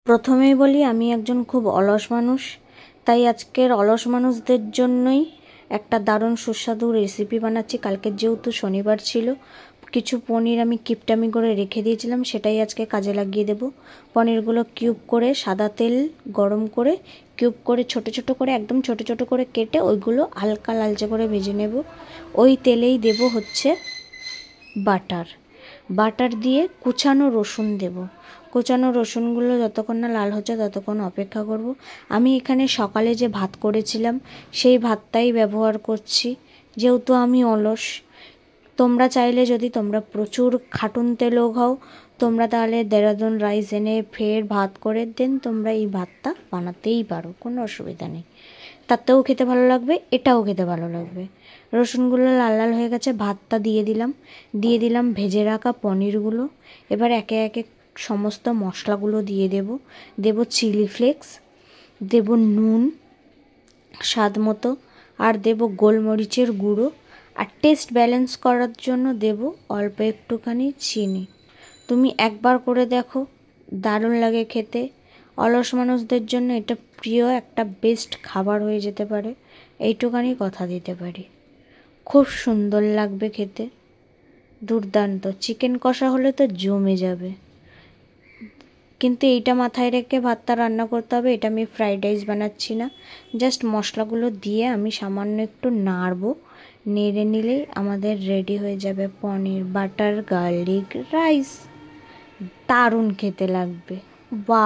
প্রথমেই বলি আমি একজন খুব অলস মানুষ, তাই আজকের অলস মানুষদের জন্যই একটা দারুণ সুস্বাদু রেসিপি বানাচ্ছি। কালকে যেহেতু শনিবার ছিল, কিছু পনির আমি কিপটামি করে রেখে দিয়েছিলাম, সেটাই আজকে কাজে লাগিয়ে দেব। পনিরগুলো কিউব করে সাদা তেল গরম করে কিউব করে ছোট ছোট করে একদম ছোট ছোট করে কেটে ওইগুলো হালকা লালচে করে ভেজে নেব। ওই তেলেই দেব হচ্ছে বাটার দিয়ে কুচানো রসুন দেব। কুচানো রসুনগুলো যতক্ষণ না লাল হচ্ছে ততক্ষণ অপেক্ষা করব। আমি এখানে সকালে যে ভাত করেছিলাম সেই ভাতটাই ব্যবহার করছি, যেহেতু আমি অলস। তোমরা চাইলে, যদি তোমরা প্রচুর খাটুন তেলও খাও, তোমরা তাহলে দেরাদুন রাইস এনে ফের ভাত করে দেন তোমরা এই ভাতটা বানাতেই পারো, কোনো অসুবিধা নেই। তাতেও খেতে ভালো লাগবে, এটাও খেতে ভালো লাগবে। রসুনগুলো লাল লাল হয়ে গেছে, ভাতটা দিয়ে দিলাম ভেজে রাখা পনিরগুলো। এবার একে একে সমস্ত মশলাগুলো দিয়ে দেব চিলি ফ্লেক্স, দেব নুন স্বাদ মতো, আর দেব গোলমরিচের গুঁড়ো, আর টেস্ট ব্যালেন্স করার জন্য দেব অল্প একটুখানি চিনি। তুমি একবার করে দেখো, দারুণ লাগে খেতে। অলস মানুষদের জন্য এটা প্রিয় একটা বেস্ট খাবার হয়ে যেতে পারে, এইটুখানি কথা দিতে পারি। খুব সুন্দর লাগবে খেতে, দুর্দান্ত। চিকেন কষা হলে তো জমে যাবে। কিন্তু এইটা মাথায় রেখে ভাতটা রান্না করতে হবে। এটা আমি ফ্রাইড রাইস বানাচ্ছি না, জাস্ট মশলাগুলো দিয়ে আমি সামান্য একটু নাড়বো। নেড়ে নিলেই আমাদের রেডি হয়ে যাবে পনির বাটার গার্লিক রাইস। দারুণ খেতে লাগবে, বাহ।